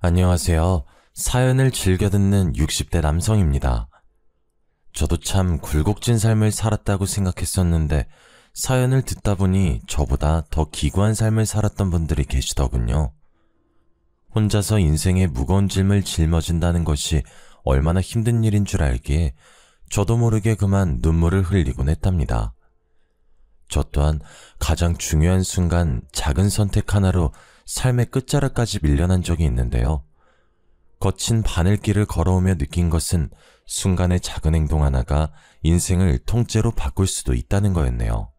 안녕하세요. 사연을 즐겨 듣는 60대 남성입니다. 저도 참 굴곡진 삶을 살았다고 생각했었는데 사연을 듣다 보니 저보다 더 기구한 삶을 살았던 분들이 계시더군요. 혼자서 인생의 무거운 짐을 짊어진다는 것이 얼마나 힘든 일인 줄 알기에 저도 모르게 그만 눈물을 흘리곤 했답니다. 저 또한 가장 중요한 순간 작은 선택 하나로 삶의 끝자락까지 밀려난 적이 있는데요. 거친 바늘길을 걸어오며 느낀 것은 순간의 작은 행동 하나가 인생을 통째로 바꿀 수도 있다는 거였네요.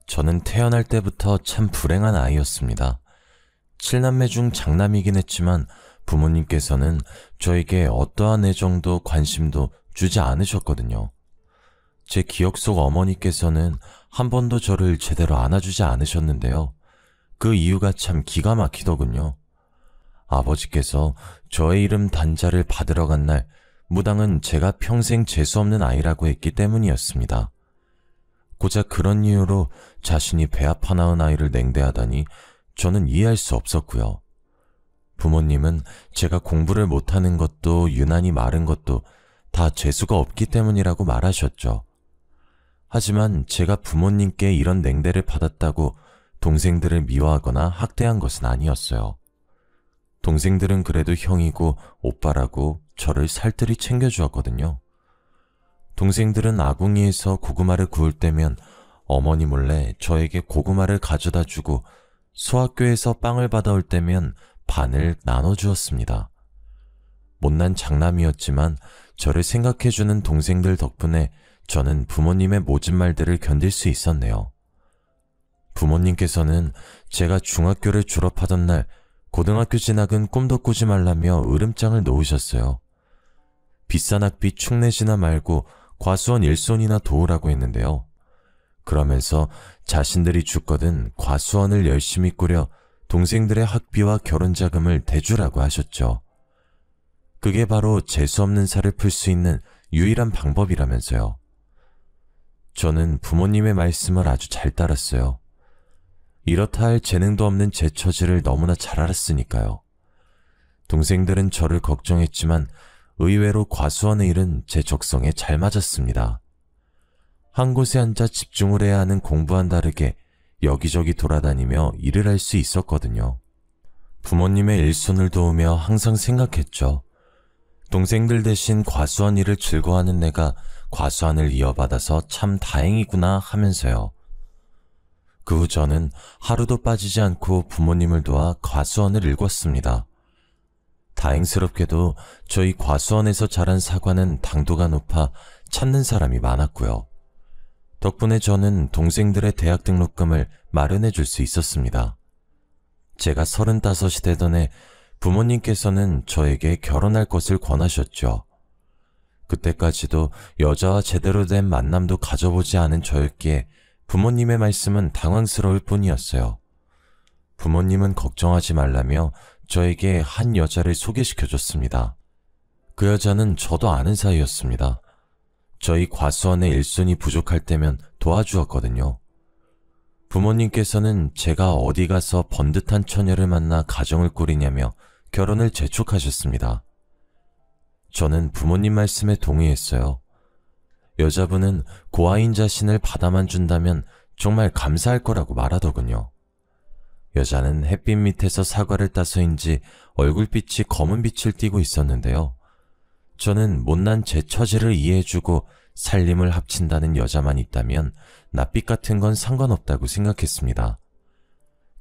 저는 태어날 때부터 참 불행한 아이였습니다. 7남매 중 장남이긴 했지만 부모님께서는 저에게 어떠한 애정도 관심도 주지 않으셨거든요. 제 기억 속 어머니께서는 한 번도 저를 제대로 안아주지 않으셨는데요. 그 이유가 참 기가 막히더군요. 아버지께서 저의 이름 단자를 받으러 간 날 무당은 제가 평생 재수없는 아이라고 했기 때문이었습니다. 고작 그런 이유로 자신이 배 아파 낳은 아이를 냉대하다니 저는 이해할 수 없었고요. 부모님은 제가 공부를 못하는 것도 유난히 마른 것도 다 재수가 없기 때문이라고 말하셨죠. 하지만 제가 부모님께 이런 냉대를 받았다고 동생들을 미워하거나 학대한 것은 아니었어요. 동생들은 그래도 형이고 오빠라고 저를 살뜰히 챙겨주었거든요. 동생들은 아궁이에서 고구마를 구울 때면 어머니 몰래 저에게 고구마를 가져다 주고 소학교에서 빵을 받아올 때면 반을 나눠주었습니다. 못난 장남이었지만 저를 생각해주는 동생들 덕분에 저는 부모님의 모진 말들을 견딜 수 있었네요. 부모님께서는 제가 중학교를 졸업하던 날 고등학교 진학은 꿈도 꾸지 말라며 으름장을 놓으셨어요. 비싼 학비 축내지나 말고 과수원 일손이나 도우라고 했는데요. 그러면서 자신들이 죽거든 과수원을 열심히 꾸려 동생들의 학비와 결혼자금을 대주라고 하셨죠. 그게 바로 재수없는 살을 풀 수 있는 유일한 방법이라면서요. 저는 부모님의 말씀을 아주 잘 따랐어요. 이렇다 할 재능도 없는 제 처지를 너무나 잘 알았으니까요. 동생들은 저를 걱정했지만 의외로 과수원의 일은 제 적성에 잘 맞았습니다. 한 곳에 앉아 집중을 해야 하는 공부와는 다르게 여기저기 돌아다니며 일을 할 수 있었거든요. 부모님의 일손을 도우며 항상 생각했죠. 동생들 대신 과수원 일을 즐거워하는 내가 과수원을 이어받아서 참 다행이구나 하면서요. 그 후 저는 하루도 빠지지 않고 부모님을 도와 과수원을 일궜습니다. 다행스럽게도 저희 과수원에서 자란 사과는 당도가 높아 찾는 사람이 많았고요. 덕분에 저는 동생들의 대학 등록금을 마련해 줄 수 있었습니다. 제가 35이 되던 해 부모님께서는 저에게 결혼할 것을 권하셨죠. 그때까지도 여자와 제대로 된 만남도 가져보지 않은 저였기에 부모님의 말씀은 당황스러울 뿐이었어요. 부모님은 걱정하지 말라며 저에게 한 여자를 소개시켜줬습니다. 그 여자는 저도 아는 사이였습니다. 저희 과수원의 일손이 부족할 때면 도와주었거든요. 부모님께서는 제가 어디 가서 번듯한 처녀를 만나 가정을 꾸리냐며 결혼을 재촉하셨습니다. 저는 부모님 말씀에 동의했어요. 여자분은 고아인 자신을 받아만 준다면 정말 감사할 거라고 말하더군요. 여자는 햇빛 밑에서 사과를 따서인지 얼굴빛이 검은 빛을 띠고 있었는데요. 저는 못난 제 처지를 이해해주고 살림을 합친다는 여자만 있다면 낯빛 같은 건 상관없다고 생각했습니다.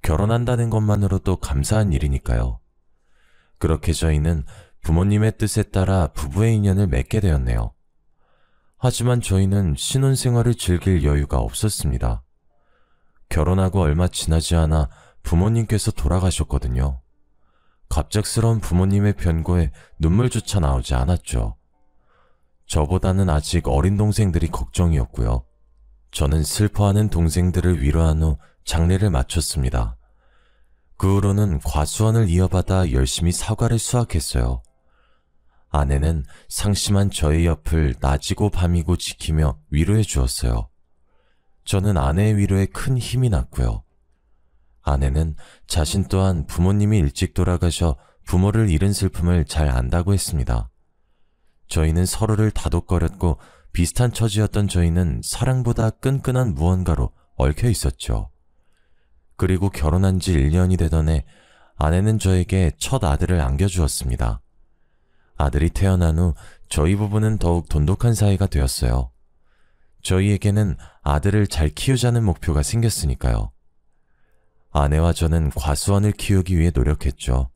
결혼한다는 것만으로도 감사한 일이니까요. 그렇게 저희는 부모님의 뜻에 따라 부부의 인연을 맺게 되었네요. 하지만 저희는 신혼생활을 즐길 여유가 없었습니다. 결혼하고 얼마 지나지 않아 부모님께서 돌아가셨거든요. 갑작스러운 부모님의 변고에 눈물조차 나오지 않았죠. 저보다는 아직 어린 동생들이 걱정이었고요. 저는 슬퍼하는 동생들을 위로한 후 장례를 마쳤습니다. 그 후로는 과수원을 이어받아 열심히 사과를 수확했어요. 아내는 상심한 저의 옆을 낮이고 밤이고 지키며 위로해 주었어요. 저는 아내의 위로에 큰 힘이 났고요. 아내는 자신 또한 부모님이 일찍 돌아가셔 부모를 잃은 슬픔을 잘 안다고 했습니다. 저희는 서로를 다독거렸고 비슷한 처지였던 저희는 사랑보다 끈끈한 무언가로 얽혀 있었죠. 그리고 결혼한 지 1년이 되던 해 아내는 저에게 첫 아들을 안겨주었습니다. 아들이 태어난 후 저희 부부는 더욱 돈독한 사이가 되었어요. 저희에게는 아들을 잘 키우자는 목표가 생겼으니까요. 아내와 저는 과수원을 키우기 위해 노력했죠.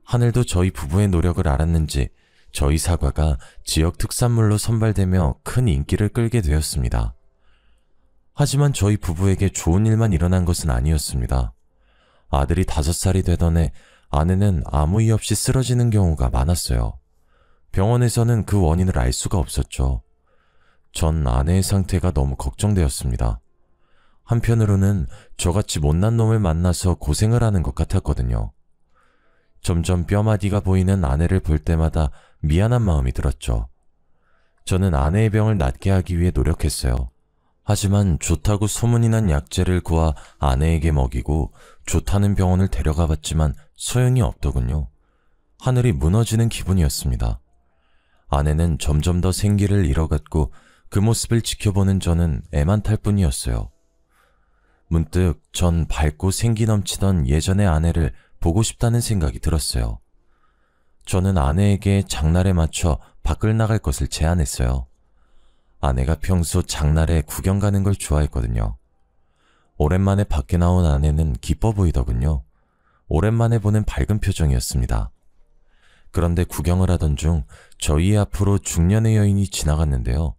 하늘도 저희 부부의 노력을 알았는지 저희 사과가 지역 특산물로 선발되며 큰 인기를 끌게 되었습니다. 하지만 저희 부부에게 좋은 일만 일어난 것은 아니었습니다. 아들이 5살이 되던 해 아내는 아무 이유 없이 쓰러지는 경우가 많았어요. 병원에서는 그 원인을 알 수가 없었죠. 전 아내의 상태가 너무 걱정되었습니다. 한편으로는 저같이 못난 놈을 만나서 고생을 하는 것 같았거든요. 점점 뼈마디가 보이는 아내를 볼 때마다 미안한 마음이 들었죠. 저는 아내의 병을 낫게 하기 위해 노력했어요. 하지만 좋다고 소문이 난 약재를 구하 아내에게 먹이고 좋다는 병원을 데려가 봤지만 소용이 없더군요. 하늘이 무너지는 기분이었습니다. 아내는 점점 더 생기를 잃어갔고 그 모습을 지켜보는 저는 애만 탈 뿐이었어요. 문득 전 밝고 생기 넘치던 예전의 아내를 보고 싶다는 생각이 들었어요. 저는 아내에게 장날에 맞춰 밖을 나갈 것을 제안했어요. 아내가 평소 장날에 구경 가는 걸 좋아했거든요. 오랜만에 밖에 나온 아내는 기뻐 보이더군요. 오랜만에 보는 밝은 표정이었습니다. 그런데 구경을 하던 중 저희 앞으로 중년의 여인이 지나갔는데요.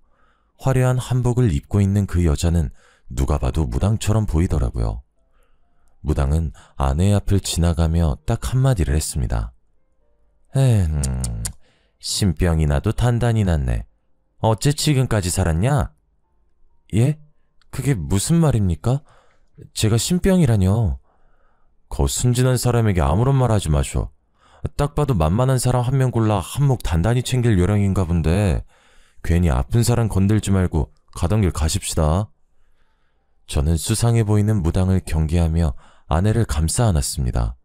화려한 한복을 입고 있는 그 여자는 누가 봐도 무당처럼 보이더라고요. 무당은 아내의 앞을 지나가며 딱 한마디를 했습니다. 신병이 나도 단단히 났네. 어째 지금까지 살았냐? 예? 그게 무슨 말입니까? 제가 신병이라뇨. 거 순진한 사람에게 아무런 말 하지 마쇼. 딱 봐도 만만한 사람 한 명 골라 한몫 단단히 챙길 요령인가 본데 괜히 아픈 사람 건들지 말고 가던 길 가십시다. 저는 수상해 보이는 무당을 경계하며 아내를 감싸 안았습니다.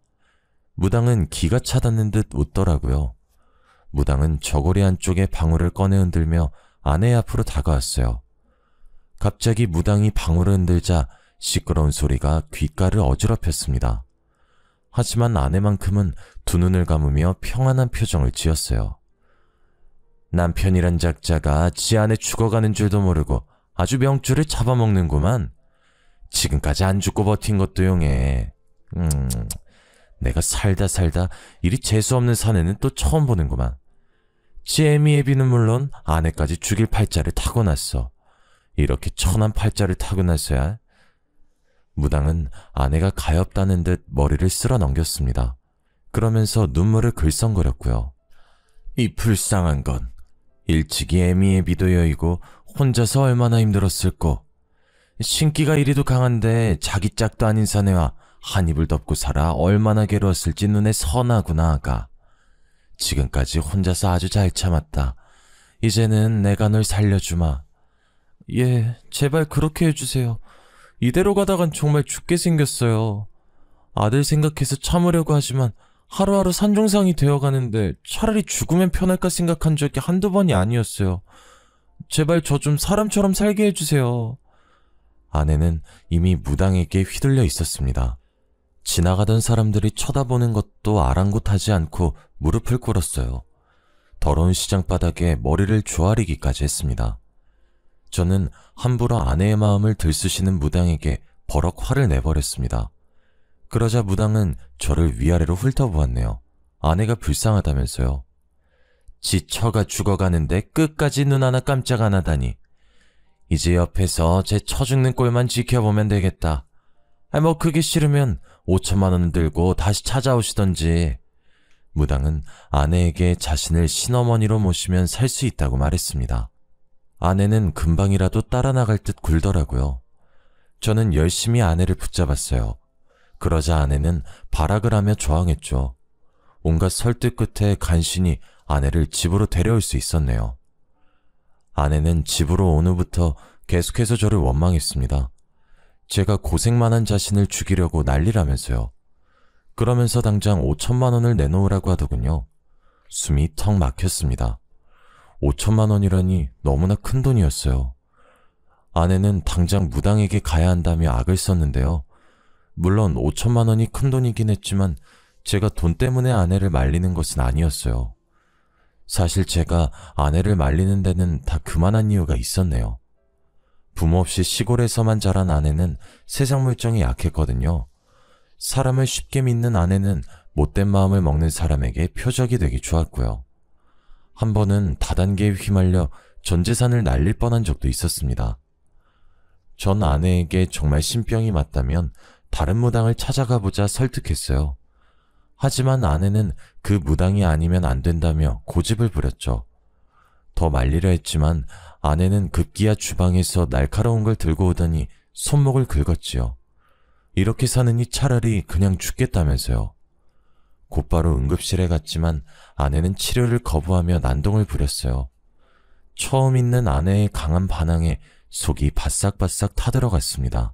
무당은 기가 차닿는 듯 웃더라고요. 무당은 저고리 안쪽에 방울을 꺼내 흔들며 아내 앞으로 다가왔어요. 갑자기 무당이 방울을 흔들자 시끄러운 소리가 귓가를 어지럽혔습니다. 하지만 아내만큼은 두 눈을 감으며 평안한 표정을 지었어요. 남편이란 작자가 지 아내 죽어가는 줄도 모르고 아주 명줄을 잡아먹는구만. 지금까지 안 죽고 버틴 것도 용해. 내가 살다 이리 재수없는 사내는 또 처음 보는구만. 지 애미애비는 물론 아내까지 죽일 팔자를 타고났어. 이렇게 천한 팔자를 타고났어야. 무당은 아내가 가엾다는 듯 머리를 쓸어 넘겼습니다. 그러면서 눈물을 글썽거렸고요. 이 불쌍한 건 일찍이 애미애비도 여의고 혼자서 얼마나 힘들었을꼬. 신기가 이리도 강한데 자기 짝도 아닌 사내와 한 입을 덮고 살아 얼마나 괴로웠을지 눈에 선하구나 아가. 지금까지 혼자서 아주 잘 참았다. 이제는 내가 널 살려주마. 예, 제발 그렇게 해주세요. 이대로 가다간 정말 죽게 생겼어요. 아들 생각해서 참으려고 하지만 하루하루 산중상이 되어가는데 차라리 죽으면 편할까 생각한 적이 한두 번이 아니었어요. 제발 저 좀 사람처럼 살게 해주세요. 아내는 이미 무당에게 휘둘려 있었습니다. 지나가던 사람들이 쳐다보는 것도 아랑곳하지 않고 무릎을 꿇었어요. 더러운 시장바닥에 머리를 조아리기까지 했습니다. 저는 함부로 아내의 마음을 들쑤시는 무당에게 버럭 화를 내버렸습니다. 그러자 무당은 저를 위아래로 훑어보았네요. 아내가 불쌍하다면서요. 지 처가 죽어가는데 끝까지 눈 하나 깜짝 안 하다니. 이제 옆에서 제 처 죽는 꼴만 지켜보면 되겠다. 뭐 그게 싫으면 5천만 원 들고 다시 찾아오시던지. 무당은 아내에게 자신을 신어머니로 모시면 살 수 있다고 말했습니다. 아내는 금방이라도 따라 나갈 듯 굴더라고요. 저는 열심히 아내를 붙잡았어요. 그러자 아내는 발악을 하며 저항했죠. 온갖 설득 끝에 간신히 아내를 집으로 데려올 수 있었네요. 아내는 집으로 온 후부터 계속해서 저를 원망했습니다. 제가 고생만 한 자신을 죽이려고 난리라면서요. 그러면서 당장 5천만 원을 내놓으라고 하더군요. 숨이 턱 막혔습니다. 5천만 원이라니 너무나 큰 돈이었어요. 아내는 당장 무당에게 가야 한다며 악을 썼는데요. 물론 5천만 원이 큰 돈이긴 했지만 제가 돈 때문에 아내를 말리는 것은 아니었어요. 사실 제가 아내를 말리는 데는 다 그만한 이유가 있었네요. 부모 없이 시골에서만 자란 아내는 세상 물정이 약했거든요. 사람을 쉽게 믿는 아내는 못된 마음을 먹는 사람에게 표적이 되기 좋았고요. 한 번은 다단계에 휘말려 전 재산을 날릴 뻔한 적도 있었습니다. 전 아내에게 정말 신병이 맞다면 다른 무당을 찾아가 보자 설득했어요. 하지만 아내는 그 무당이 아니면 안 된다며 고집을 부렸죠. 더 말리려 했지만 아내는 급기야 주방에서 날카로운 걸 들고 오더니 손목을 긁었지요. 이렇게 사느니 차라리 그냥 죽겠다면서요. 곧바로 응급실에 갔지만 아내는 치료를 거부하며 난동을 부렸어요. 처음 있는 아내의 강한 반항에 속이 바싹바싹 타들어갔습니다.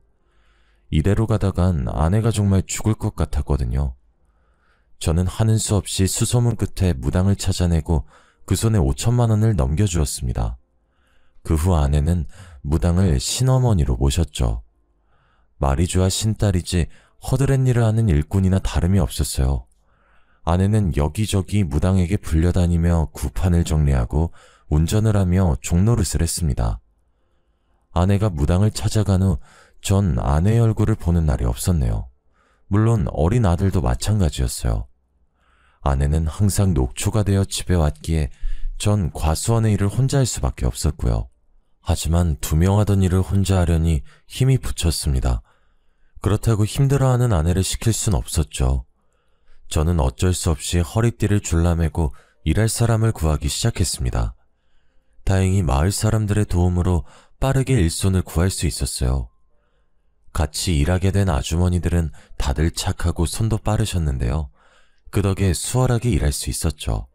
이대로 가다간 아내가 정말 죽을 것 같았거든요. 저는 하는 수 없이 수소문 끝에 무당을 찾아내고 그 손에 5천만 원을 넘겨주었습니다. 그 후 아내는 무당을 신어머니로 모셨죠. 말이 좋아 신딸이지 허드렛 일을 하는 일꾼이나 다름이 없었어요. 아내는 여기저기 무당에게 불려다니며 구판을 정리하고 운전을 하며 종노릇을 했습니다. 아내가 무당을 찾아간 후 전 아내의 얼굴을 보는 날이 없었네요. 물론 어린 아들도 마찬가지였어요. 아내는 항상 녹초가 되어 집에 왔기에 전 과수원의 일을 혼자 할 수밖에 없었고요. 하지만 두 명 하던 일을 혼자 하려니 힘이 붙였습니다. 그렇다고 힘들어하는 아내를 시킬 순 없었죠. 저는 어쩔 수 없이 허리띠를 줄라매고 일할 사람을 구하기 시작했습니다. 다행히 마을 사람들의 도움으로 빠르게 일손을 구할 수 있었어요. 같이 일하게 된 아주머니들은 다들 착하고 손도 빠르셨는데요. 그 덕에 수월하게 일할 수 있었죠.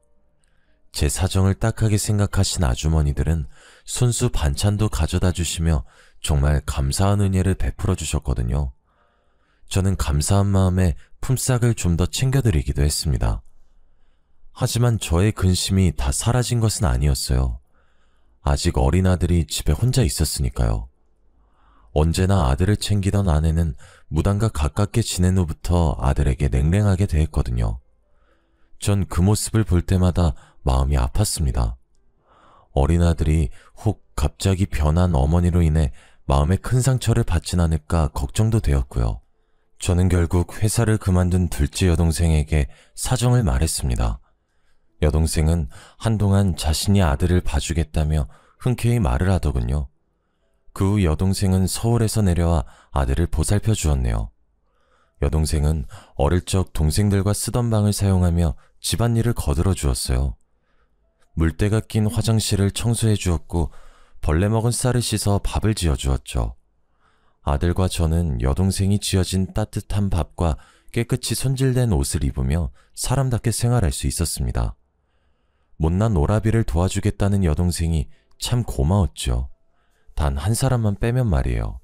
제 사정을 딱하게 생각하신 아주머니들은 손수 반찬도 가져다 주시며 정말 감사한 은혜를 베풀어 주셨거든요. 저는 감사한 마음에 품삯을 좀 더 챙겨드리기도 했습니다. 하지만 저의 근심이 다 사라진 것은 아니었어요. 아직 어린 아들이 집에 혼자 있었으니까요. 언제나 아들을 챙기던 아내는 무당과 가깝게 지낸 후부터 아들에게 냉랭하게 대했거든요. 전 그 모습을 볼 때마다 마음이 아팠습니다. 어린 아들이 혹 갑자기 변한 어머니로 인해 마음에 큰 상처를 받진 않을까 걱정도 되었고요. 저는 결국 회사를 그만둔 둘째 여동생에게 사정을 말했습니다. 여동생은 한동안 자신이 아들을 봐주겠다며 흔쾌히 말을 하더군요. 그 후 여동생은 서울에서 내려와 아들을 보살펴 주었네요. 여동생은 어릴 적 동생들과 쓰던 방을 사용하며 집안일을 거들어 주었어요. 물때가 낀 화장실을 청소해 주었고 벌레 먹은 쌀을 씻어 밥을 지어 주었죠. 아들과 저는 여동생이 지어진 따뜻한 밥과 깨끗이 손질된 옷을 입으며 사람답게 생활할 수 있었습니다. 못난 오라비를 도와주겠다는 여동생이 참 고마웠죠. 단 한 사람만 빼면 말이에요.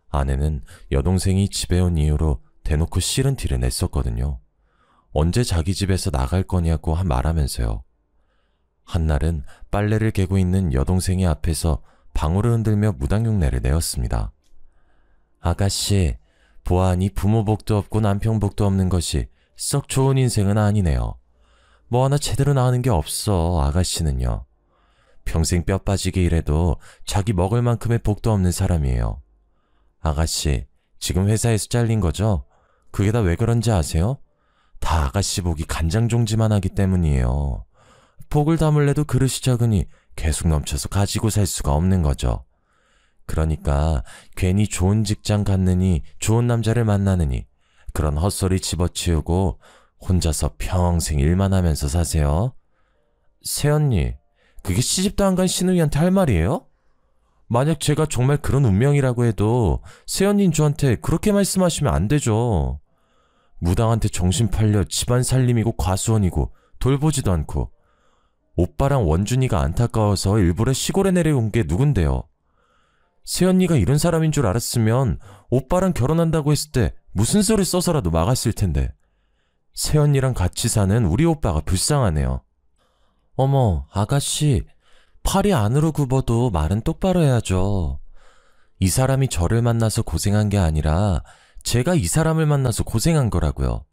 아내는 여동생이 집에 온 이후로 대놓고 싫은 티를 냈었거든요. 언제 자기 집에서 나갈 거냐고 말하면서요. 한날은 빨래를 개고 있는 여동생의 앞에서 방울을 흔들며 무당흉내를 내었습니다. 아가씨, 보아하니 부모 복도 없고 남편 복도 없는 것이 썩 좋은 인생은 아니네요. 뭐 하나 제대로 나가는 게 없어, 아가씨는요. 평생 뼈 빠지게 일해도 자기 먹을 만큼의 복도 없는 사람이에요. 아가씨, 지금 회사에서 잘린 거죠? 그게 다 왜 그런지 아세요? 다 아가씨 복이 간장종지만 하기 때문이에요. 복을 담을래도 그릇이 적으니 계속 넘쳐서 가지고 살 수가 없는 거죠. 그러니까 괜히 좋은 직장 갔느니 좋은 남자를 만나느니 그런 헛소리 집어치우고 혼자서 평생 일만 하면서 사세요. 새언니, 그게 시집도 안 간 시누이한테 할 말이에요? 만약 제가 정말 그런 운명이라고 해도 새언니는 저한테 그렇게 말씀하시면 안 되죠. 무당한테 정신 팔려 집안 살림이고 과수원이고 돌보지도 않고 오빠랑 원준이가 안타까워서 일부러 시골에 내려온 게 누군데요. 새언니가 이런 사람인 줄 알았으면 오빠랑 결혼한다고 했을 때 무슨 소리 써서라도 막았을 텐데 새언니랑 같이 사는 우리 오빠가 불쌍하네요. 어머, 아가씨, 팔이 안으로 굽어도 말은 똑바로 해야죠. 이 사람이 저를 만나서 고생한 게 아니라 제가 이 사람을 만나서 고생한 거라고요.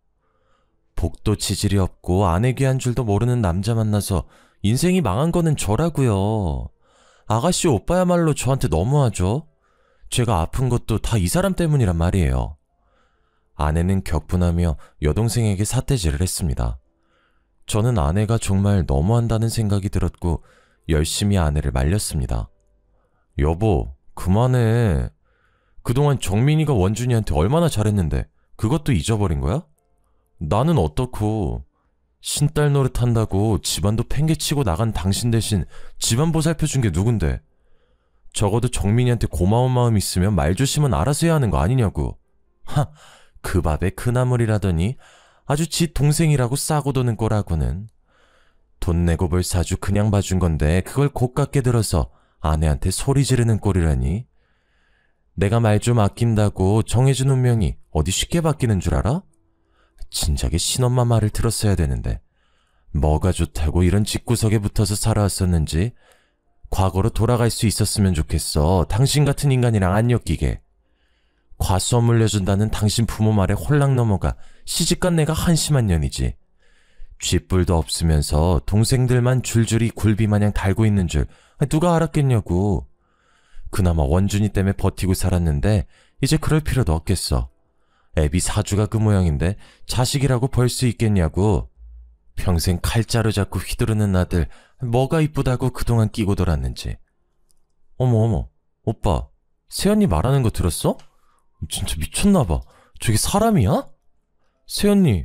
복도 치질이 없고 아내 귀한 줄도 모르는 남자 만나서 인생이 망한 거는 저라고요. 아가씨 오빠야말로 저한테 너무하죠? 제가 아픈 것도 다 이 사람 때문이란 말이에요. 아내는 격분하며 여동생에게 삿대질을 했습니다. 저는 아내가 정말 너무한다는 생각이 들었고 열심히 아내를 말렸습니다. 여보, 그만해. 그동안 정민이가 원준이한테 얼마나 잘했는데 그것도 잊어버린 거야? 나는 어떻고 신딸 노릇한다고 집안도 팽개치고 나간 당신 대신 집안 보살펴준 게 누군데? 적어도 정민이한테 고마운 마음 있으면 말조심은 알아서 해야 하는 거 아니냐고. 하, 그 밥에 그나물이라더니 아주 지 동생이라고 싸고 도는 꼴하고는. 돈 내고 뭘 사주 그냥 봐준 건데 그걸 고깝게 들어서 아내한테 소리 지르는 꼴이라니. 내가 말 좀 아낀다고 정해준 운명이 어디 쉽게 바뀌는 줄 알아? 진작에 신엄마 말을 들었어야 되는데 뭐가 좋다고 이런 집구석에 붙어서 살아왔었는지 과거로 돌아갈 수 있었으면 좋겠어. 당신 같은 인간이랑 안 엮이게. 과수원 물려준다는 당신 부모 말에 홀랑 넘어가 시집간 내가 한심한 년이지. 쥐뿔도 없으면서 동생들만 줄줄이 굴비마냥 달고 있는 줄 누가 알았겠냐고. 그나마 원준이 때문에 버티고 살았는데 이제 그럴 필요도 없겠어. 애비 사주가 그 모양인데 자식이라고 벌 수 있겠냐고. 평생 칼자루 잡고 휘두르는 아들 뭐가 이쁘다고 그동안 끼고 돌았는지. 어머, 오빠, 새언니 말하는 거 들었어? 진짜 미쳤나봐. 저게 사람이야? 새언니,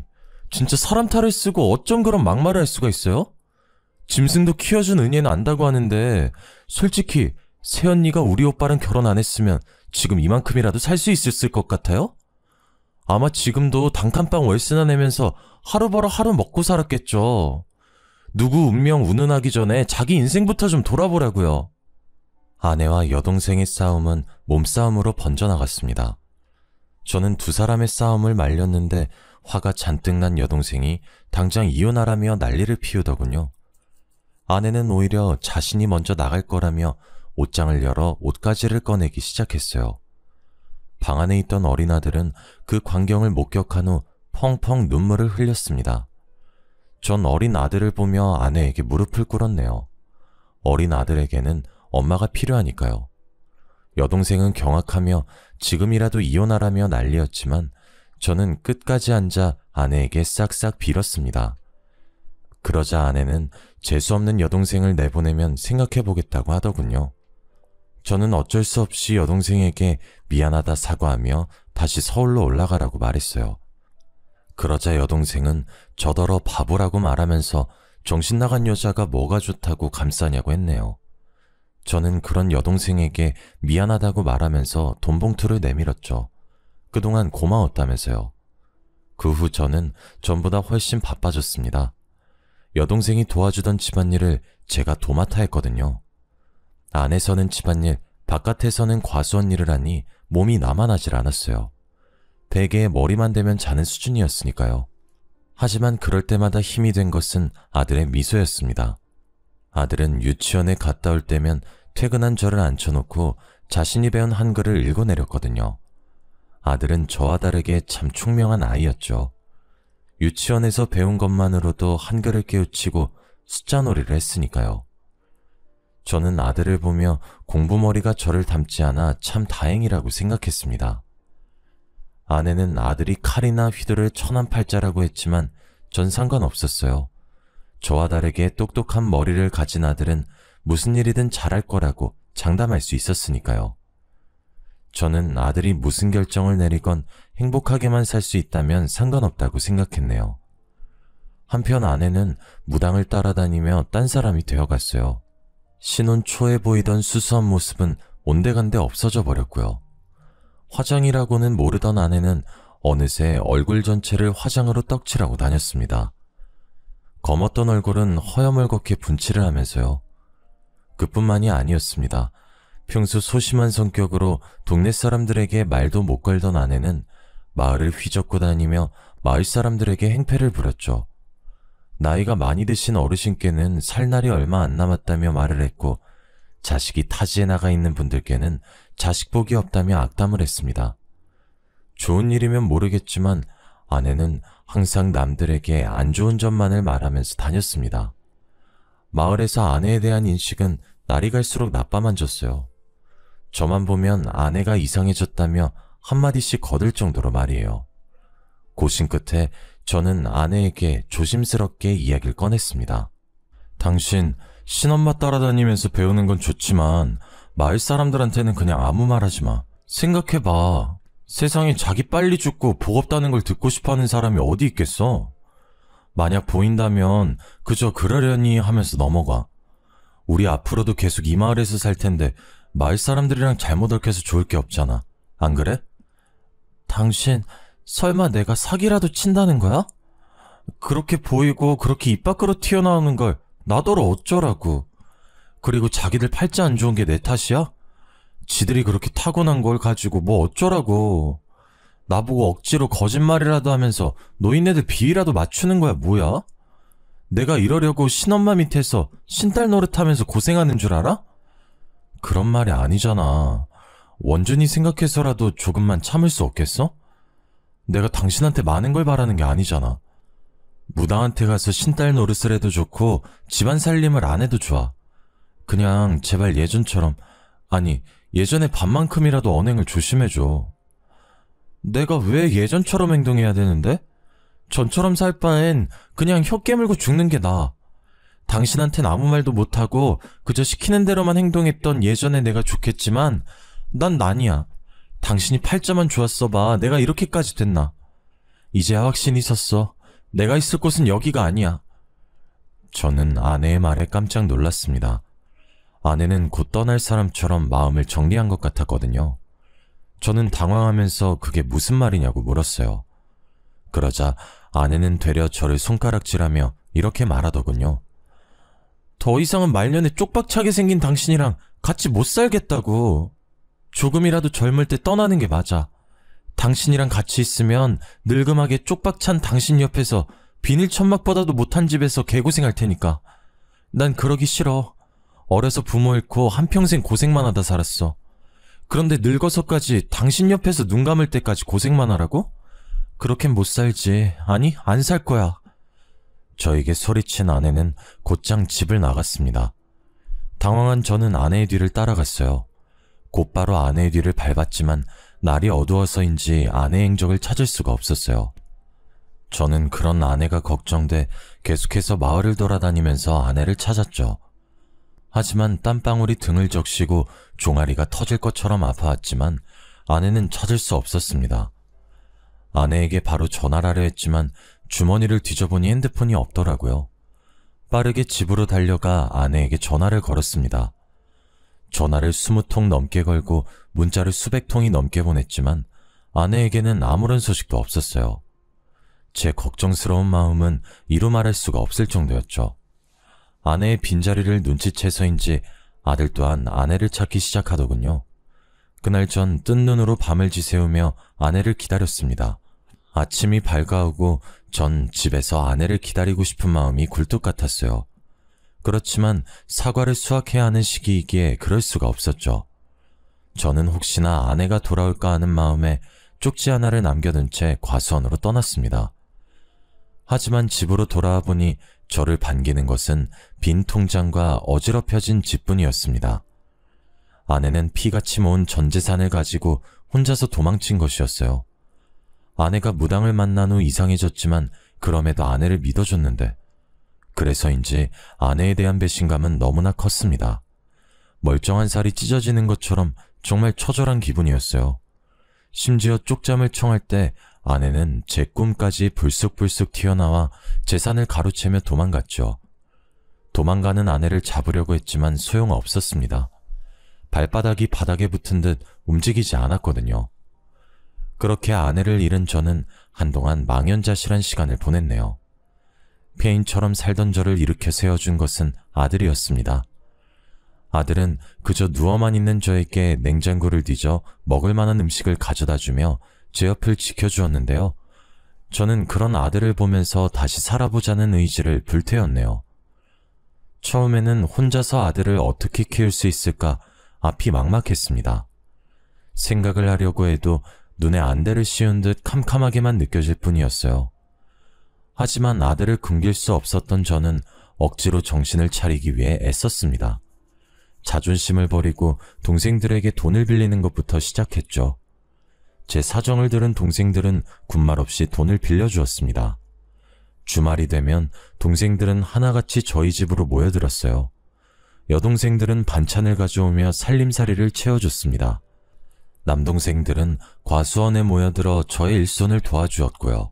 진짜 사람 탈을 쓰고 어쩜 그런 막말을 할 수가 있어요? 짐승도 키워준 은혜는 안다고 하는데 솔직히 새언니가 우리 오빠랑 결혼 안 했으면 지금 이만큼이라도 살 수 있었을 것 같아요? 아마 지금도 단칸방 월세나 내면서 하루 벌어 하루 먹고 살았겠죠. 누구 운명 운운하기 전에 자기 인생부터 좀 돌아보라고요. 아내와 여동생의 싸움은 몸싸움으로 번져나갔습니다. 저는 두 사람의 싸움을 말렸는데 화가 잔뜩 난 여동생이 당장 이혼하라며 난리를 피우더군요. 아내는 오히려 자신이 먼저 나갈 거라며 옷장을 열어 옷가지를 꺼내기 시작했어요. 방 안에 있던 어린 아들은 그 광경을 목격한 후 펑펑 눈물을 흘렸습니다. 전 어린 아들을 보며 아내에게 무릎을 꿇었네요. 어린 아들에게는 엄마가 필요하니까요. 여동생은 경악하며 지금이라도 이혼하라며 난리였지만 저는 끝까지 앉아 아내에게 싹싹 빌었습니다. 그러자 아내는 재수없는 여동생을 내보내면 생각해보겠다고 하더군요. 저는 어쩔 수 없이 여동생에게 미안하다 사과하며 다시 서울로 올라가라고 말했어요. 그러자 여동생은 저더러 바보라고 말하면서 정신 나간 여자가 뭐가 좋다고 감싸냐고 했네요. 저는 그런 여동생에게 미안하다고 말하면서 돈 봉투를 내밀었죠. 그동안 고마웠다면서요. 그 후 저는 전보다 훨씬 바빠졌습니다. 여동생이 도와주던 집안일을 제가 도맡아 했거든요. 안에서는 집안일, 바깥에서는 과수원 일을 하니 몸이 나만하질 않았어요. 베개에 머리만 대면 자는 수준이었으니까요. 하지만 그럴 때마다 힘이 된 것은 아들의 미소였습니다. 아들은 유치원에 갔다 올 때면 퇴근한 저를 앉혀놓고 자신이 배운 한글을 읽어내렸거든요. 아들은 저와 다르게 참 총명한 아이였죠. 유치원에서 배운 것만으로도 한글을 깨우치고 숫자 놀이를 했으니까요. 저는 아들을 보며 공부머리가 저를 닮지 않아 참 다행이라고 생각했습니다. 아내는 아들이 칼이나 휘두를 천한팔자라고 했지만 전 상관없었어요. 저와 다르게 똑똑한 머리를 가진 아들은 무슨 일이든 잘할 거라고 장담할 수 있었으니까요. 저는 아들이 무슨 결정을 내리건 행복하게만 살 수 있다면 상관없다고 생각했네요. 한편 아내는 무당을 따라다니며 딴 사람이 되어갔어요. 신혼 초에 보이던 수수한 모습은 온데간데 없어져 버렸고요. 화장이라고는 모르던 아내는 어느새 얼굴 전체를 화장으로 떡칠하고 다녔습니다. 검었던 얼굴은 허여멀겋게 분칠을 하면서요. 그뿐만이 아니었습니다. 평소 소심한 성격으로 동네 사람들에게 말도 못 걸던 아내는 마을을 휘젓고 다니며 마을 사람들에게 행패를 부렸죠. 나이가 많이 드신 어르신께는 살 날이 얼마 안 남았다며 말을 했고, 자식이 타지에 나가 있는 분들께는 자식 복이 없다며 악담을 했습니다. 좋은 일이면 모르겠지만 아내는 항상 남들에게 안 좋은 점만을 말하면서 다녔습니다. 마을에서 아내에 대한 인식은 날이 갈수록 나빠만 졌어요. 저만 보면 아내가 이상해졌다며 한마디씩 거들 정도로 말이에요. 고심 끝에 저는 아내에게 조심스럽게 이야기를 꺼냈습니다. 당신 신엄마 따라다니면서 배우는 건 좋지만 마을 사람들한테는 그냥 아무 말 하지 마. 생각해봐. 세상에 자기 빨리 죽고 복 없다는 걸 듣고 싶어하는 사람이 어디 있겠어? 만약 보인다면 그저 그러려니 하면서 넘어가. 우리 앞으로도 계속 이 마을에서 살 텐데 마을 사람들이랑 잘못 얽혀서 좋을 게 없잖아. 안 그래? 당신 설마 내가 사기라도 친다는 거야? 그렇게 보이고 그렇게 입 밖으로 튀어나오는 걸 나더러 어쩌라고. 그리고 자기들 팔자 안 좋은 게 내 탓이야? 지들이 그렇게 타고난 걸 가지고 뭐 어쩌라고. 나보고 억지로 거짓말이라도 하면서 노인네들 비위라도 맞추는 거야 뭐야? 내가 이러려고 신엄마 밑에서 신딸 노릇하면서 고생하는 줄 알아? 그런 말이 아니잖아. 원준이 생각해서라도 조금만 참을 수 없겠어? 내가 당신한테 많은 걸 바라는 게 아니잖아. 무당한테 가서 신딸 노릇을 해도 좋고 집안 살림을 안 해도 좋아. 그냥 제발 예전처럼, 아니 예전에 반만큼이라도 언행을 조심해줘. 내가 왜 예전처럼 행동해야 되는데? 전처럼 살 바엔 그냥 혀 깨물고 죽는 게 나아. 당신한텐 아무 말도 못하고 그저 시키는 대로만 행동했던 예전에 내가 좋겠지만 난 난이야. 당신이 팔자만 좋았어 봐. 내가 이렇게까지 됐나. 이제야 확신이 섰어. 내가 있을 곳은 여기가 아니야. 저는 아내의 말에 깜짝 놀랐습니다. 아내는 곧 떠날 사람처럼 마음을 정리한 것 같았거든요. 저는 당황하면서 그게 무슨 말이냐고 물었어요. 그러자 아내는 되려 저를 손가락질하며 이렇게 말하더군요. 더 이상은 말년에 쪽박차게 생긴 당신이랑 같이 못 살겠다고. 조금이라도 젊을 때 떠나는 게 맞아. 당신이랑 같이 있으면 늙음하게 쪽박찬 당신 옆에서 비닐 천막보다도 못한 집에서 개고생할 테니까. 난 그러기 싫어. 어려서 부모 잃고 한평생 고생만 하다 살았어. 그런데 늙어서까지 당신 옆에서 눈 감을 때까지 고생만 하라고? 그렇게는 못 살지. 아니, 안 살 거야. 저에게 소리친 아내는 곧장 집을 나갔습니다. 당황한 저는 아내의 뒤를 따라갔어요. 곧바로 아내의 뒤를 밟았지만 날이 어두워서인지 아내의 행적을 찾을 수가 없었어요. 저는 그런 아내가 걱정돼 계속해서 마을을 돌아다니면서 아내를 찾았죠. 하지만 땀방울이 등을 적시고 종아리가 터질 것처럼 아파왔지만 아내는 찾을 수 없었습니다. 아내에게 바로 전화를 하려 했지만 주머니를 뒤져보니 핸드폰이 없더라고요. 빠르게 집으로 달려가 아내에게 전화를 걸었습니다. 전화를 20통 넘게 걸고 문자를 수백 통이 넘게 보냈지만 아내에게는 아무런 소식도 없었어요. 제 걱정스러운 마음은 이루 말할 수가 없을 정도였죠. 아내의 빈자리를 눈치채서인지 아들 또한 아내를 찾기 시작하더군요. 그날 전 뜬 눈으로 밤을 지새우며 아내를 기다렸습니다. 아침이 밝아오고 전 집에서 아내를 기다리고 싶은 마음이 굴뚝 같았어요. 그렇지만 사과를 수확해야 하는 시기이기에 그럴 수가 없었죠. 저는 혹시나 아내가 돌아올까 하는 마음에 쪽지 하나를 남겨둔 채 과수원으로 떠났습니다. 하지만 집으로 돌아와 보니 저를 반기는 것은 빈 통장과 어지럽혀진 집뿐이었습니다. 아내는 피같이 모은 전 재산을 가지고 혼자서 도망친 것이었어요. 아내가 무당을 만난 후 이상해졌지만 그럼에도 아내를 믿어줬는데, 그래서인지 아내에 대한 배신감은 너무나 컸습니다. 멀쩡한 살이 찢어지는 것처럼 정말 처절한 기분이었어요. 심지어 쪽잠을 청할 때 아내는 제 꿈까지 불쑥불쑥 튀어나와 재산을 가로채며 도망갔죠. 도망가는 아내를 잡으려고 했지만 소용없었습니다. 발바닥이 바닥에 붙은 듯 움직이지 않았거든요. 그렇게 아내를 잃은 저는 한동안 망연자실한 시간을 보냈네요. 폐인처럼 살던 저를 일으켜 세워준 것은 아들이었습니다. 아들은 그저 누워만 있는 저에게 냉장고를 뒤져 먹을 만한 음식을 가져다 주며 제 옆을 지켜주었는데요. 저는 그런 아들을 보면서 다시 살아보자는 의지를 불태웠네요. 처음에는 혼자서 아들을 어떻게 키울 수 있을까 앞이 막막했습니다. 생각을 하려고 해도 눈에 안대를 씌운 듯 캄캄하게만 느껴질 뿐이었어요. 하지만 아들을 굶길 수 없었던 저는 억지로 정신을 차리기 위해 애썼습니다. 자존심을 버리고 동생들에게 돈을 빌리는 것부터 시작했죠. 제 사정을 들은 동생들은 군말 없이 돈을 빌려주었습니다. 주말이 되면 동생들은 하나같이 저희 집으로 모여들었어요. 여동생들은 반찬을 가져오며 살림살이를 채워줬습니다. 남동생들은 과수원에 모여들어 저의 일손을 도와주었고요.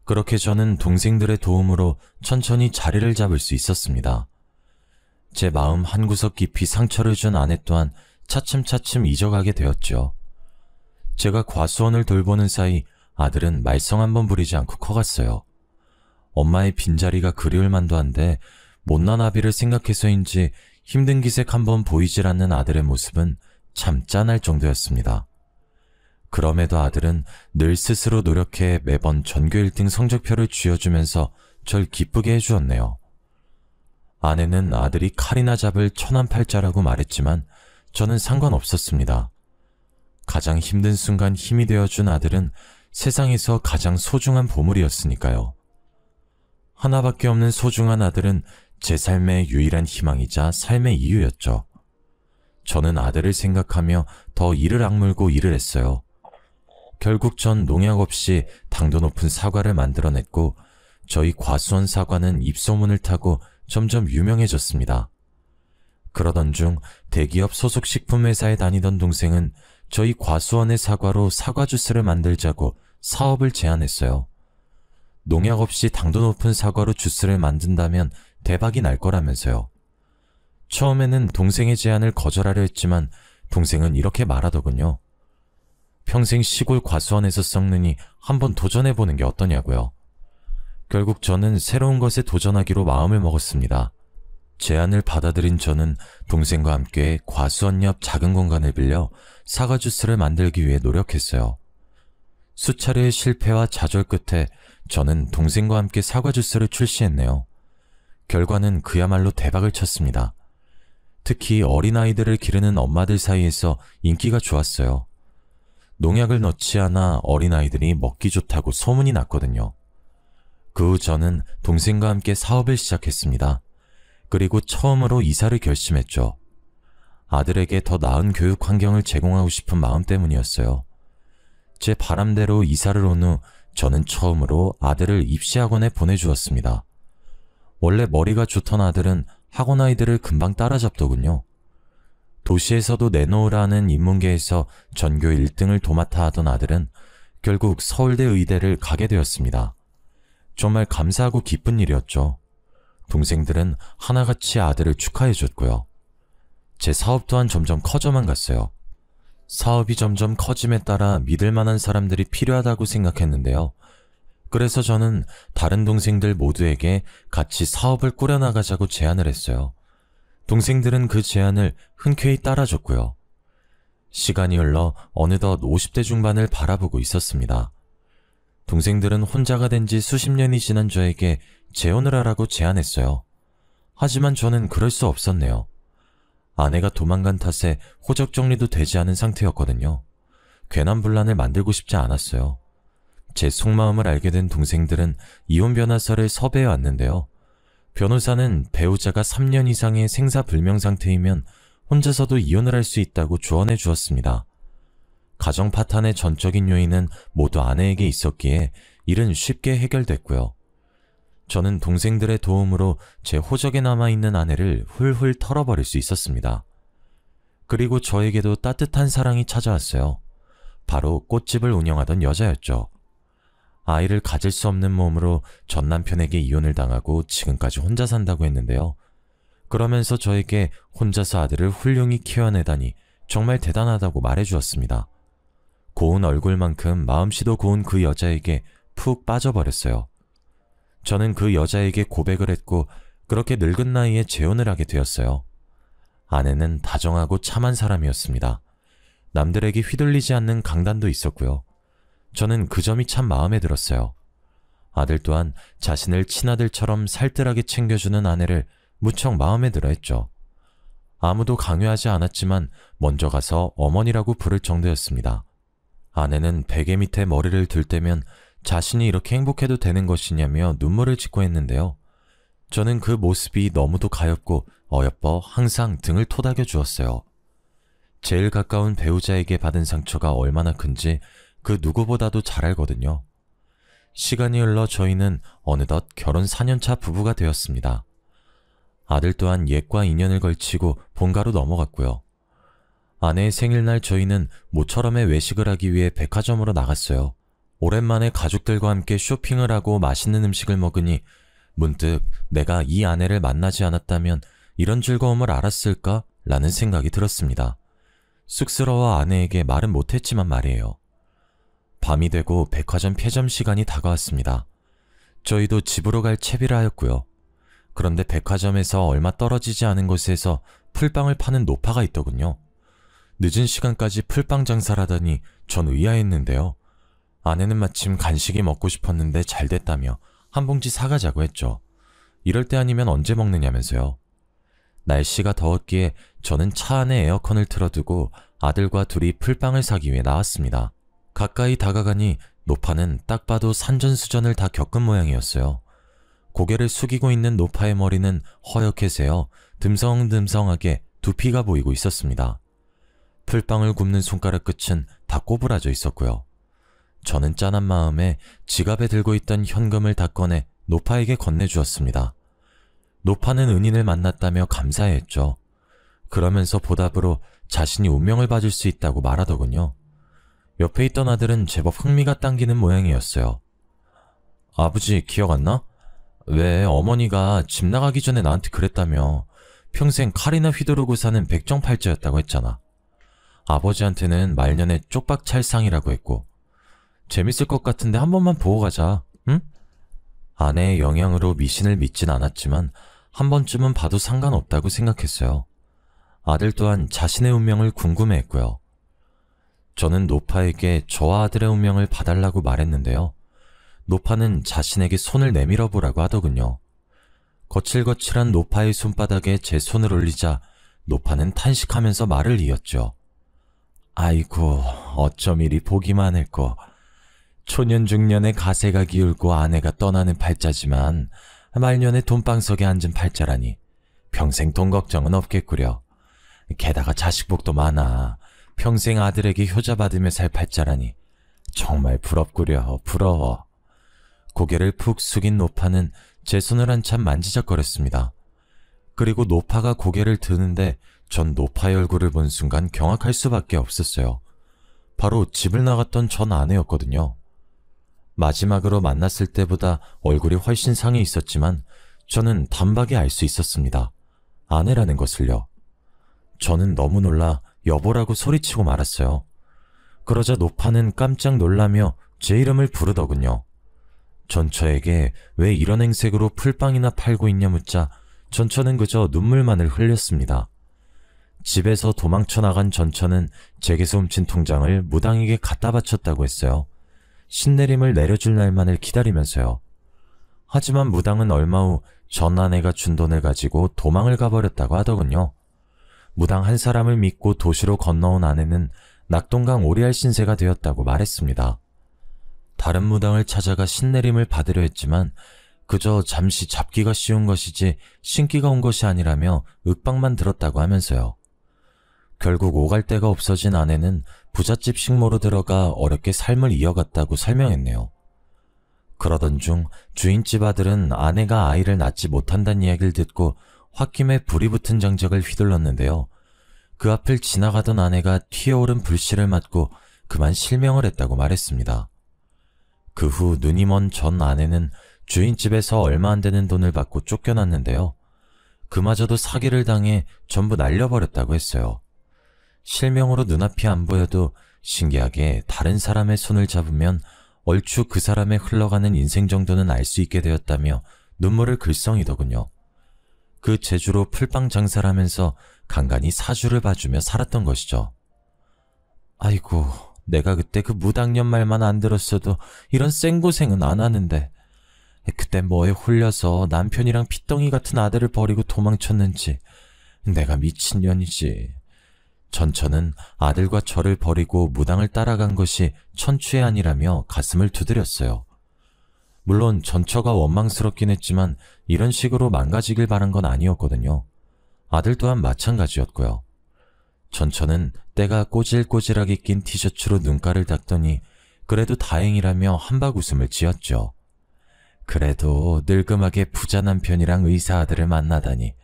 그렇게 저는 동생들의 도움으로 천천히 자리를 잡을 수 있었습니다. 제 마음 한구석 깊이 상처를 준 아내 또한 차츰차츰 잊어가게 되었죠. 제가 과수원을 돌보는 사이 아들은 말썽 한번 부리지 않고 커갔어요. 엄마의 빈자리가 그리울 만도 한데 못난 아비를 생각해서인지 힘든 기색 한번 보이질 않는 아들의 모습은 참 짠할 정도였습니다. 그럼에도 아들은 늘 스스로 노력해 매번 전교 1등 성적표를 쥐어주면서 절 기쁘게 해주었네요. 아내는 아들이 칼이나 잡을 천한팔자라고 말했지만 저는 상관없었습니다. 가장 힘든 순간 힘이 되어준 아들은 세상에서 가장 소중한 보물이었으니까요. 하나밖에 없는 소중한 아들은 제 삶의 유일한 희망이자 삶의 이유였죠. 저는 아들을 생각하며 더 이를 악물고 일을 했어요. 결국 전 농약 없이 당도 높은 사과를 만들어냈고 저희 과수원 사과는 입소문을 타고 점점 유명해졌습니다. 그러던 중 대기업 소속 식품회사에 다니던 동생은 저희 과수원의 사과로 사과 주스를 만들자고 사업을 제안했어요. 농약 없이 당도 높은 사과로 주스를 만든다면 대박이 날 거라면서요. 처음에는 동생의 제안을 거절하려 했지만 동생은 이렇게 말하더군요. 평생 시골 과수원에서 썩느니 한번 도전해보는 게 어떠냐고요. 결국 저는 새로운 것에 도전하기로 마음을 먹었습니다. 제안을 받아들인 저는 동생과 함께 과수원 옆 작은 공간을 빌려 사과 주스를 만들기 위해 노력했어요. 수차례의 실패와 좌절 끝에 저는 동생과 함께 사과 주스를 출시했네요. 결과는 그야말로 대박을 쳤습니다. 특히 어린아이들을 기르는 엄마들 사이에서 인기가 좋았어요. 농약을 넣지 않아 어린아이들이 먹기 좋다고 소문이 났거든요. 그 후 저는 동생과 함께 사업을 시작했습니다. 그리고 처음으로 이사를 결심했죠. 아들에게 더 나은 교육 환경을 제공하고 싶은 마음 때문이었어요. 제 바람대로 이사를 온 후 저는 처음으로 아들을 입시학원에 보내주었습니다. 원래 머리가 좋던 아들은 학원 아이들을 금방 따라잡더군요. 도시에서도 내놓으라는 인문계에서 전교 1등을 도맡아 하던 아들은 결국 서울대 의대를 가게 되었습니다. 정말 감사하고 기쁜 일이었죠. 동생들은 하나같이 아들을 축하해줬고요. 제 사업 또한 점점 커져만 갔어요. 사업이 점점 커짐에 따라 믿을 만한 사람들이 필요하다고 생각했는데요. 그래서 저는 다른 동생들 모두에게 같이 사업을 꾸려나가자고 제안을 했어요. 동생들은 그 제안을 흔쾌히 따라줬고요. 시간이 흘러 어느덧 50대 중반을 바라보고 있었습니다. 동생들은 혼자가 된 지 수십 년이 지난 저에게 재혼을 하라고 제안했어요. 하지만 저는 그럴 수 없었네요. 아내가 도망간 탓에 호적 정리도 되지 않은 상태였거든요. 괜한 분란을 만들고 싶지 않았어요. 제 속마음을 알게 된 동생들은 이혼 변호사를 섭외해 왔는데요. 변호사는 배우자가 3년 이상의 생사불명 상태이면 혼자서도 이혼을 할 수 있다고 조언해 주었습니다. 가정 파탄의 전적인 요인은 모두 아내에게 있었기에 일은 쉽게 해결됐고요. 저는 동생들의 도움으로 제 호적에 남아있는 아내를 훌훌 털어버릴 수 있었습니다. 그리고 저에게도 따뜻한 사랑이 찾아왔어요. 바로 꽃집을 운영하던 여자였죠. 아이를 가질 수 없는 몸으로 전 남편에게 이혼을 당하고 지금까지 혼자 산다고 했는데요. 그러면서 저에게 혼자서 아들을 훌륭히 키워내다니 정말 대단하다고 말해주었습니다. 고운 얼굴만큼 마음씨도 고운 그 여자에게 푹 빠져버렸어요. 저는 그 여자에게 고백을 했고 그렇게 늙은 나이에 재혼을 하게 되었어요. 아내는 다정하고 참한 사람이었습니다. 남들에게 휘둘리지 않는 강단도 있었고요. 저는 그 점이 참 마음에 들었어요. 아들 또한 자신을 친아들처럼 살뜰하게 챙겨주는 아내를 무척 마음에 들어 했죠. 아무도 강요하지 않았지만 먼저 가서 어머니라고 부를 정도였습니다. 아내는 베개 밑에 머리를 들 때면 자신이 이렇게 행복해도 되는 것이냐며 눈물을 짓고 했는데요. 저는 그 모습이 너무도 가엾고 어여뻐 항상 등을 토닥여 주었어요. 제일 가까운 배우자에게 받은 상처가 얼마나 큰지 그 누구보다도 잘 알거든요. 시간이 흘러 저희는 어느덧 결혼 4년차 부부가 되었습니다. 아들 또한 옛과 인연을 걸치고 본가로 넘어갔고요. 아내의 생일날 저희는 모처럼의 외식을 하기 위해 백화점으로 나갔어요. 오랜만에 가족들과 함께 쇼핑을 하고 맛있는 음식을 먹으니 문득 내가 이 아내를 만나지 않았다면 이런 즐거움을 알았을까? 라는 생각이 들었습니다. 쑥스러워 아내에게 말은 못했지만 말이에요. 밤이 되고 백화점 폐점 시간이 다가왔습니다. 저희도 집으로 갈 채비를 하였고요. 그런데 백화점에서 얼마 떨어지지 않은 곳에서 풀빵을 파는 노파가 있더군요. 늦은 시간까지 풀빵 장사를 하다니 전 의아했는데요. 아내는 마침 간식이 먹고 싶었는데 잘 됐다며 한 봉지 사가자고 했죠. 이럴 때 아니면 언제 먹느냐면서요. 날씨가 더웠기에 저는 차 안에 에어컨을 틀어두고 아들과 둘이 풀빵을 사기 위해 나왔습니다. 가까이 다가가니 노파는 딱 봐도 산전수전을 다 겪은 모양이었어요. 고개를 숙이고 있는 노파의 머리는 허옇게 새어 듬성듬성하게 두피가 보이고 있었습니다. 풀빵을 굽는 손가락 끝은 다 꼬부라져 있었고요. 저는 짠한 마음에 지갑에 들고 있던 현금을 다 꺼내 노파에게 건네주었습니다. 노파는 은인을 만났다며 감사해했죠. 그러면서 보답으로 자신이 운명을 봐줄 수 있다고 말하더군요. 옆에 있던 아들은 제법 흥미가 당기는 모양이었어요. 아버지 기억 안 나? 왜 어머니가 집 나가기 전에 나한테 그랬다며. 평생 칼이나 휘두르고 사는 백정팔자였다고 했잖아. 아버지한테는 말년에 쪽박찰상이라고 했고. 재밌을 것 같은데 한 번만 보고 가자, 응? 아내의 영향으로 미신을 믿진 않았지만 한 번쯤은 봐도 상관없다고 생각했어요. 아들 또한 자신의 운명을 궁금해했고요. 저는 노파에게 저와 아들의 운명을 봐달라고 말했는데요. 노파는 자신에게 손을 내밀어 보라고 하더군요. 거칠거칠한 노파의 손바닥에 제 손을 올리자 노파는 탄식하면서 말을 이었죠. 아이고, 어쩜 이리 보기만 했고. 초년중년에 가세가 기울고 아내가 떠나는 팔자지만 말년에 돈방석에 앉은 팔자라니 평생 돈 걱정은 없겠구려. 게다가 자식복도 많아. 평생 아들에게 효자받으며 살 팔자라니 정말 부럽구려. 부러워. 고개를 푹 숙인 노파는 제 손을 한참 만지작거렸습니다. 그리고 노파가 고개를 드는데 전 노파의 얼굴을 본 순간 경악할 수밖에 없었어요. 바로 집을 나갔던 전 아내였거든요. 마지막으로 만났을 때보다 얼굴이 훨씬 상해 있었지만 저는 단박에 알 수 있었습니다. 아내라는 것을요. 저는 너무 놀라 여보라고 소리치고 말았어요. 그러자 노파는 깜짝 놀라며 제 이름을 부르더군요. 전처에게 왜 이런 행색으로 풀빵이나 팔고 있냐 묻자 전처는 그저 눈물만을 흘렸습니다. 집에서 도망쳐 나간 전처는 제게서 훔친 통장을 무당에게 갖다 바쳤다고 했어요. 신내림을 내려줄 날만을 기다리면서요. 하지만 무당은 얼마 후 전 아내가 준 돈을 가지고 도망을 가버렸다고 하더군요. 무당 한 사람을 믿고 도시로 건너온 아내는 낙동강 오리알 신세가 되었다고 말했습니다. 다른 무당을 찾아가 신내림을 받으려 했지만 그저 잠시 잡기가 쉬운 것이지 신기가 온 것이 아니라며 윽박만 들었다고 하면서요. 결국 오갈 데가 없어진 아내는 부잣집 식모로 들어가 어렵게 삶을 이어갔다고 설명했네요. 그러던 중 주인집 아들은 아내가 아이를 낳지 못한다는 이야기를 듣고 홧김에 불이 붙은 장작을 휘둘렀는데요. 그 앞을 지나가던 아내가 튀어오른 불씨를 맞고 그만 실명을 했다고 말했습니다. 그 후 눈이 먼 전 아내는 주인집에서 얼마 안 되는 돈을 받고 쫓겨났는데요. 그마저도 사기를 당해 전부 날려버렸다고 했어요. 실명으로 눈앞이 안 보여도 신기하게 다른 사람의 손을 잡으면 얼추 그 사람의 흘러가는 인생 정도는 알 수 있게 되었다며 눈물을 글썽이더군요. 그 재주로 풀빵 장사를 하면서 간간히 사주를 봐주며 살았던 것이죠. 아이고, 내가 그때 그 무당년 말만 안 들었어도 이런 생고생은 안 하는데 그때 뭐에 홀려서 남편이랑 핏덩이 같은 아들을 버리고 도망쳤는지 내가 미친년이지. 전처는 아들과 저를 버리고 무당을 따라간 것이 천추의 아니라며 가슴을 두드렸어요. 물론 전처가 원망스럽긴 했지만 이런 식으로 망가지길 바란 건 아니었거든요. 아들 또한 마찬가지였고요. 전처는 때가 꼬질꼬질하게 낀 티셔츠로 눈가를 닦더니 그래도 다행이라며 한박 웃음을 지었죠. 그래도 늙음하게 부자 남편이랑 의사 아들을 만나다니.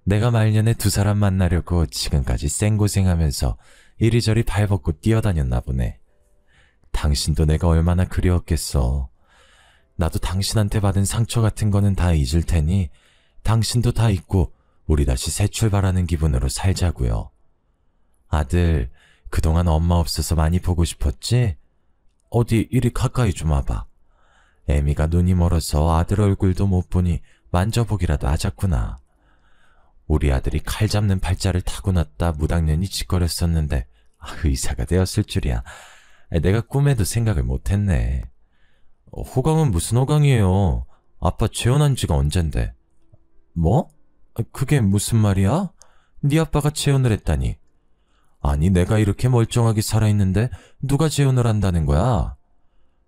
내가 말년에 두 사람 만나려고 지금까지 쌩고생하면서 이리저리 발벗고 뛰어다녔나 보네. 당신도 내가 얼마나 그리웠겠어. 나도 당신한테 받은 상처 같은 거는 다 잊을 테니 당신도 다 잊고 우리 다시 새 출발하는 기분으로 살자고요. 아들, 그동안 엄마 없어서 많이 보고 싶었지? 어디 이리 가까이 좀 와봐. 애미가 눈이 멀어서 아들 얼굴도 못 보니 만져보기라도 하자꾸나. 우리 아들이 칼 잡는 팔자를 타고났다 무당년이 짓거렸었는데 의사가 되었을 줄이야. 내가 꿈에도 생각을 못했네. 호강은 무슨 호강이에요? 아빠 재혼한 지가 언젠데. 뭐? 그게 무슨 말이야? 네 아빠가 재혼을 했다니. 아니, 내가 이렇게 멀쩡하게 살아있는데 누가 재혼을 한다는 거야?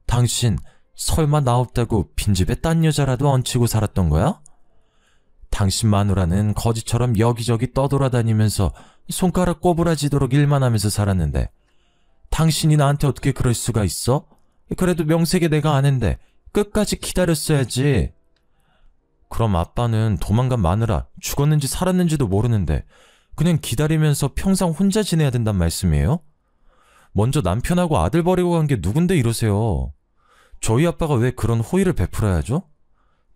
당신 설마 나 없다고 빈집에 딴 여자라도 얹히고 살았던 거야? 당신 마누라는 거지처럼 여기저기 떠돌아다니면서 손가락 꼬부라지도록 일만 하면서 살았는데 당신이 나한테 어떻게 그럴 수가 있어? 그래도 명색에 내가 아는데 끝까지 기다렸어야지. 그럼 아빠는 도망간 마누라 죽었는지 살았는지도 모르는데 그냥 기다리면서 평생 혼자 지내야 된단 말씀이에요? 먼저 남편하고 아들 버리고 간 게 누군데 이러세요. 저희 아빠가 왜 그런 호의를 베풀어야죠?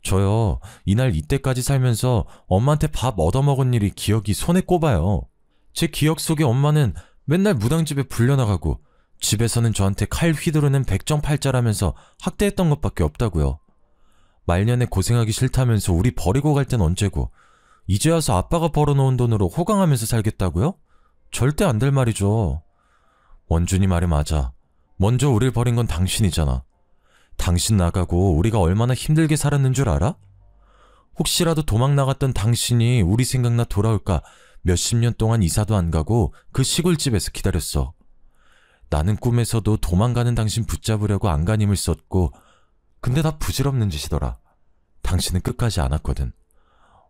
저요, 이날 이때까지 살면서 엄마한테 밥 얻어먹은 일이 기억이 손에 꼽아요. 제 기억 속에 엄마는 맨날 무당집에 불려나가고 집에서는 저한테 칼 휘두르는 백정팔자라면서 학대했던 것밖에 없다고요. 말년에 고생하기 싫다면서 우리 버리고 갈 땐 언제고 이제 와서 아빠가 벌어놓은 돈으로 호강하면서 살겠다고요? 절대 안 될 말이죠. 원준이 말이 맞아. 먼저 우릴 버린 건 당신이잖아. 당신 나가고 우리가 얼마나 힘들게 살았는 줄 알아? 혹시라도 도망 나갔던 당신이 우리 생각나 돌아올까 몇십 년 동안 이사도 안 가고 그 시골집에서 기다렸어. 나는 꿈에서도 도망가는 당신 붙잡으려고 안간힘을 썼고 근데 다 부질없는 짓이더라. 당신은 끝까지 안 왔거든.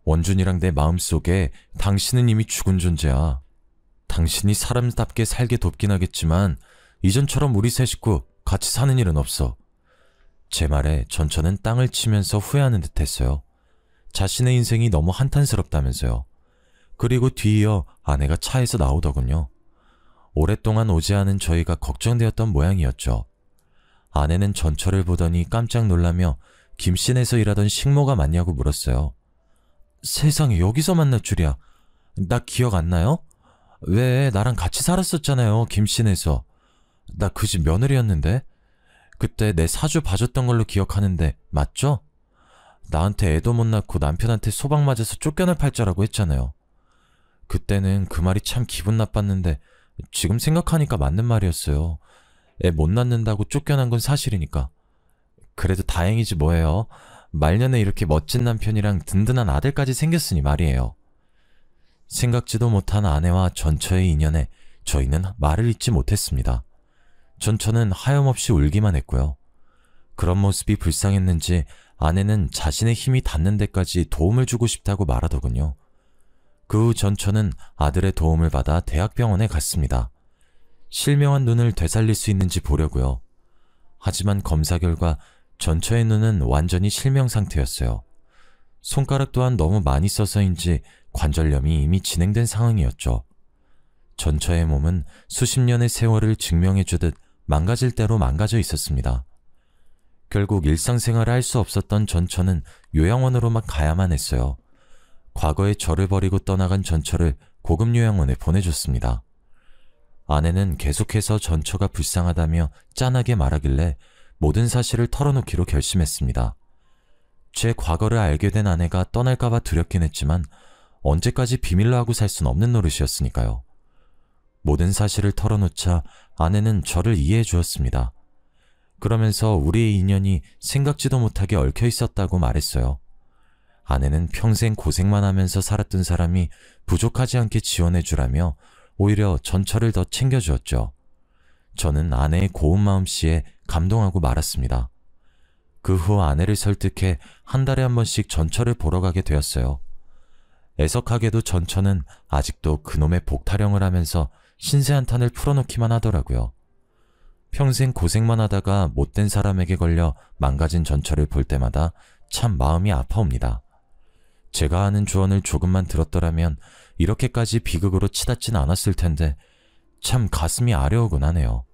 원준이랑 내 마음속에 당신은 이미 죽은 존재야. 당신이 사람답게 살게 돕긴 하겠지만 이전처럼 우리 세 식구 같이 사는 일은 없어. 제 말에 전처는 땅을 치면서 후회하는 듯 했어요. 자신의 인생이 너무 한탄스럽다면서요. 그리고 뒤이어 아내가 차에서 나오더군요. 오랫동안 오지 않은 저희가 걱정되었던 모양이었죠. 아내는 전처를 보더니 깜짝 놀라며 김씨네에서 일하던 식모가 맞냐고 물었어요. 세상에, 여기서 만날 줄이야. 나 기억 안 나요? 왜, 나랑 같이 살았었잖아요, 김씨네에서. 나 그 집 며느리였는데. 그때 내 사주 봐줬던 걸로 기억하는데 맞죠? 나한테 애도 못 낳고 남편한테 소박 맞아서 쫓겨날 팔자라고 했잖아요. 그때는 그 말이 참 기분 나빴는데 지금 생각하니까 맞는 말이었어요. 애 못 낳는다고 쫓겨난 건 사실이니까. 그래도 다행이지 뭐예요. 말년에 이렇게 멋진 남편이랑 든든한 아들까지 생겼으니 말이에요. 생각지도 못한 아내와 전처의 인연에 저희는 말을 잇지 못했습니다. 전처는 하염없이 울기만 했고요. 그런 모습이 불쌍했는지 아내는 자신의 힘이 닿는 데까지 도움을 주고 싶다고 말하더군요. 그 후 전처는 아들의 도움을 받아 대학병원에 갔습니다. 실명한 눈을 되살릴 수 있는지 보려고요. 하지만 검사 결과 전처의 눈은 완전히 실명 상태였어요. 손가락 또한 너무 많이 써서인지 관절염이 이미 진행된 상황이었죠. 전처의 몸은 수십 년의 세월을 증명해주듯 망가질 대로 망가져 있었습니다. 결국 일상생활을 할 수 없었던 전처는 요양원으로만 가야만 했어요. 과거에 저를 버리고 떠나간 전처를 고급 요양원에 보내줬습니다. 아내는 계속해서 전처가 불쌍하다며 짠하게 말하길래 모든 사실을 털어놓기로 결심했습니다. 제 과거를 알게 된 아내가 떠날까봐 두렵긴 했지만 언제까지 비밀로 하고 살 순 없는 노릇이었으니까요. 모든 사실을 털어놓자 아내는 저를 이해해 주었습니다. 그러면서 우리의 인연이 생각지도 못하게 얽혀 있었다고 말했어요. 아내는 평생 고생만 하면서 살았던 사람이 부족하지 않게 지원해주라며 오히려 전철을 더 챙겨주었죠. 저는 아내의 고운 마음씨에 감동하고 말았습니다. 그 후 아내를 설득해 한 달에 한 번씩 전철을 보러 가게 되었어요. 애석하게도 전철은 아직도 그놈의 복타령을 하면서 신세 한탄을 풀어놓기만 하더라고요. 평생 고생만 하다가 못된 사람에게 걸려 망가진 전철을 볼 때마다 참 마음이 아파옵니다. 제가 하는 조언을 조금만 들었더라면 이렇게까지 비극으로 치닫진 않았을 텐데 참 가슴이 아려오곤 하네요.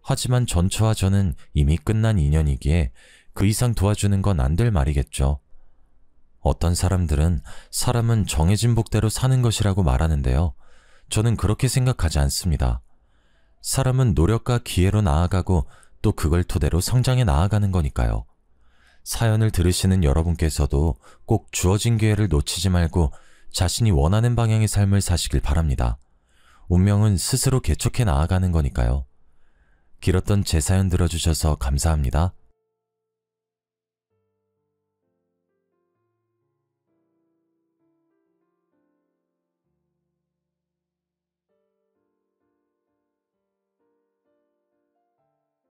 하지만 전처와 저는 이미 끝난 인연이기에 그 이상 도와주는 건 안 될 말이겠죠. 어떤 사람들은 사람은 정해진 복대로 사는 것이라고 말하는데요. 저는 그렇게 생각하지 않습니다. 사람은 노력과 기회로 나아가고 또 그걸 토대로 성장해 나아가는 거니까요. 사연을 들으시는 여러분께서도 꼭 주어진 기회를 놓치지 말고 자신이 원하는 방향의 삶을 사시길 바랍니다. 운명은 스스로 개척해 나아가는 거니까요. 길었던 제 사연 들어주셔서 감사합니다.